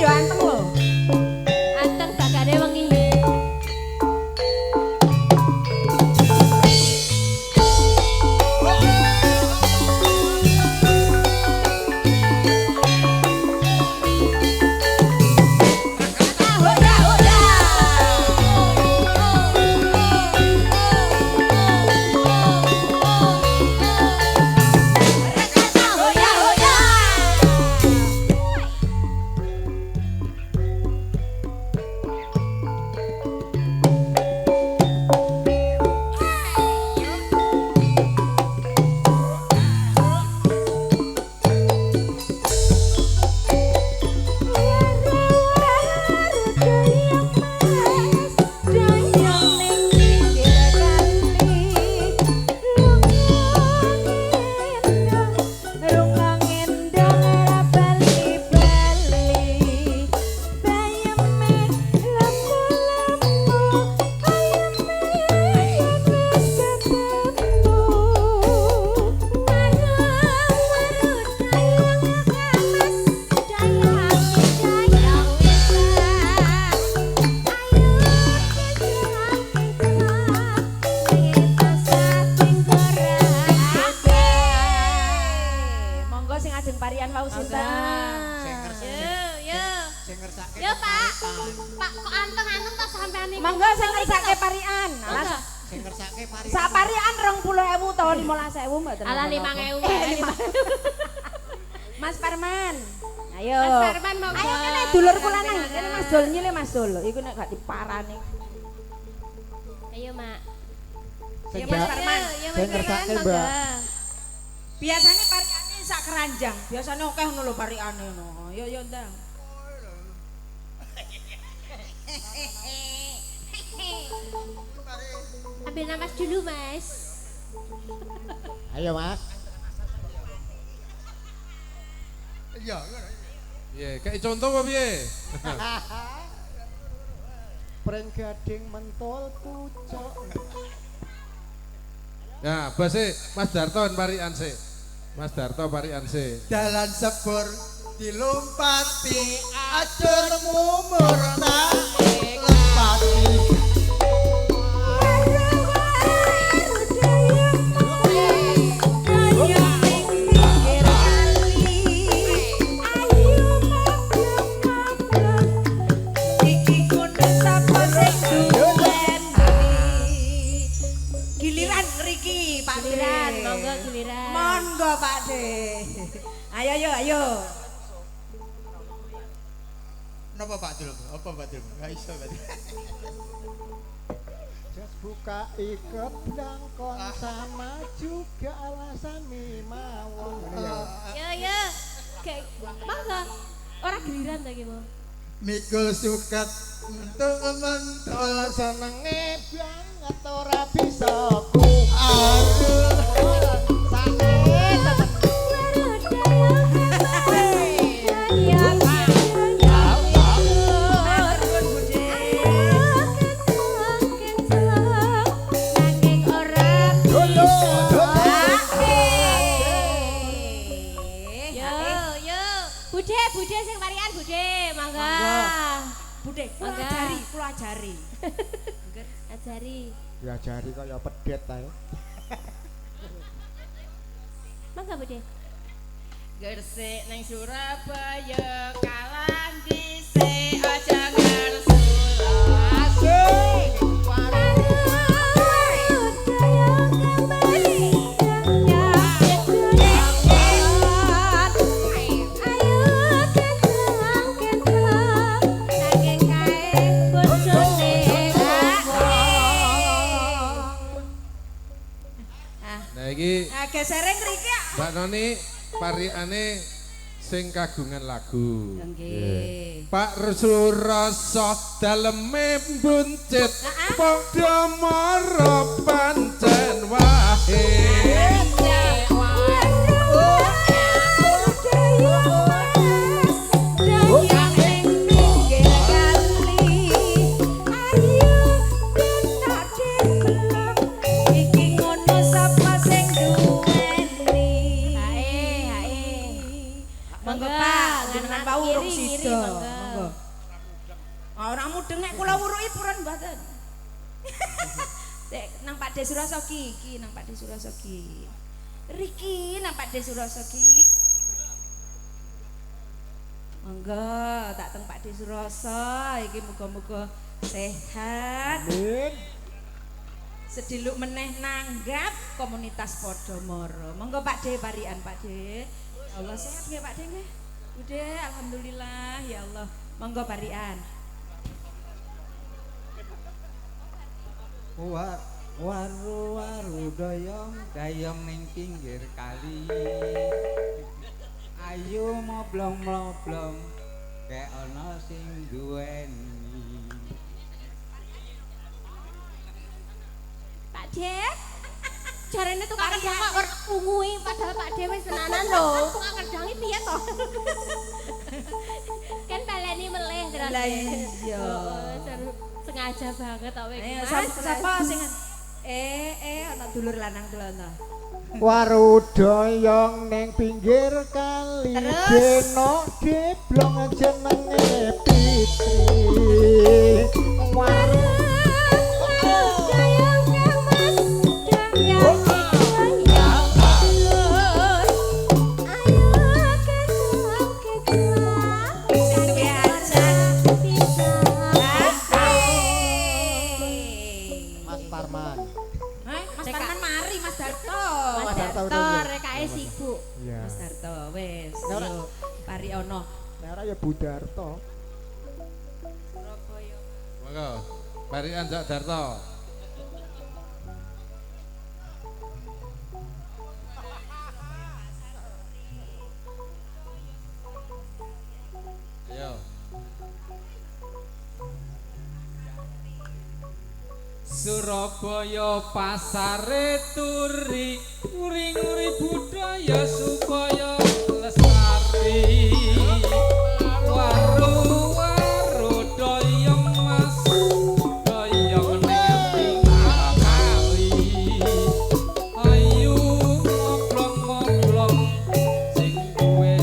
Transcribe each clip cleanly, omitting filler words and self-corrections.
yo anteng lho. Anteng bagane wengi. Parian wau sinten. Yo Pak. Pak kok anteng-anteng ta sampean iki. Monggo sing ngersake parian. Alas sing ngersake parian. Sak parian 20.000 to 15.000 mboten. Ala 5.000. Mas Parman. Ayo. Mas Parman monggo. Ayo kene dulurku lanang. Kene Mas Dul nyile Mas Dul. Iku nek gak diparani. Ayo, Mak. Ya Mas Parman. Sing ngersake Mbak. Biasane pariane sak keranjang. Biasane akeh ngono lho pariane ngono. Yo yo ndang. Ambil napas dulu, Mas. Ayo Mas. Iya. Iya, kayak contoh apa piye? Pring gading mentol pucuk. Nah, base Mas Darto parian sih. Mas Darto parian sih. Dalan sepur dilumpati acur mumur tak lempati. Giliran, monggo giliran. Monggo Pak De. Ayo ayo ayo. Napa Pak Dul? Apa Pak Dul? Enggak iso berarti. Jas buka iket dangkon sama juga alasan mawon. Yo. Kayak monggo. Ora giliran ta iki, Mo. Mikul suket mentul senenge banget ora bisa ku. Aduh. Bude sing parian Bude, mangga. Bude, kula ajari. Ajari. Diajari kaya pedet ae. Mangga Bude. Gersik nang Surabaya kalan dhisik aja ngersula. Asik. Iki gesere ngriki Mbak Noni pariane sing kagungan lagu. nggih. Pak Surasa daleme buncit padha mara pancen wae. urung ngiri, sida. monggo. Monggo. Ora mudeng nek kula wuruki purun mboten. Dek nang Pak De Surasogi iki, nang Pak De Surasogi. Riki nang Pak De Surasogi. Monggo tak teng Pak De Surasa iki muga-muga sehat. Amin. Sediluk meneh nanggap komunitas Podomoro. Monggo Pak De parian Pak De. Ya Allah sehat nggih Pak De nggih. Udah alhamdulillah ya Allah. Monggo parian. Waru doyong ning pinggir kali. Ayo moblong-moblong kek ana sing duweni. Pak De. Jarene tukang kerjang kok ora unguhi padahal Pak De wis tenanan lho. Tukang kerjange piye to? Kan baleni meleh terus. Lah iya. Oh, sengaja banget tak wek. Ayo sapa sing ana dulur lanang tulono. Waru doyong ning pinggir kali. Terus? Denok diblong jenenge Fitri. Waru Mas Parman. Mas Parman mari Mas Darto. Mas Darto rekae sibuk. Iya. Mas Darto wis. Nek ora- Yo pari ono. Nek ora ya Budarto. Surabaya. Monggo. Parian Cak Darto. Ayo. Surabaya pasare turi nguri budaya supaya lestari waru doyong mas doyong ning pinggir kali ayu ngoblong-ngoblong sing duwe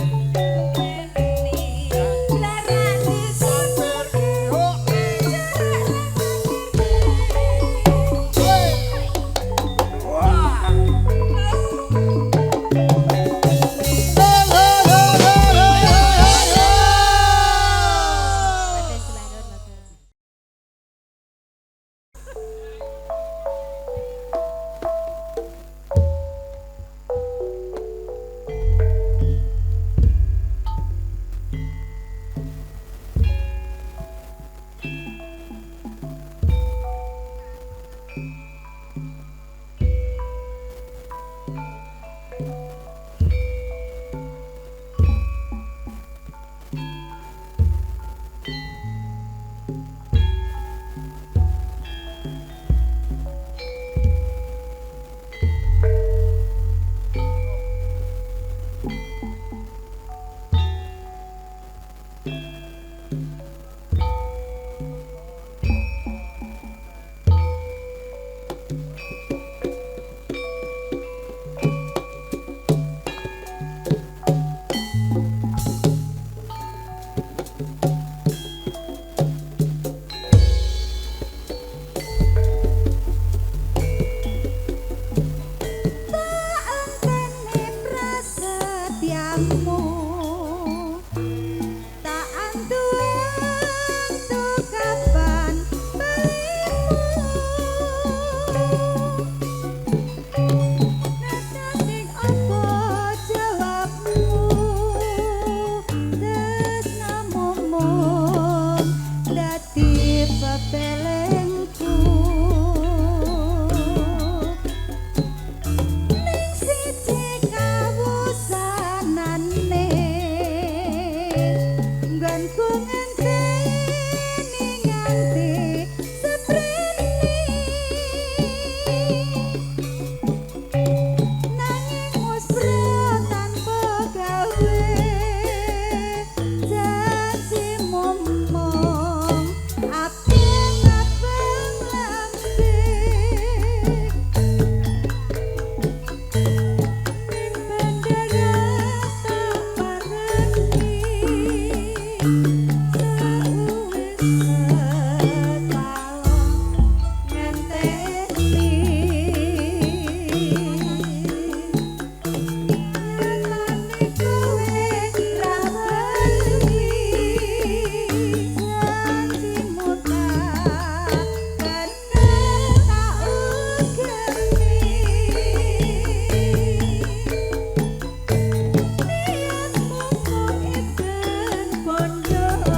Bondo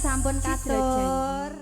sampun katur.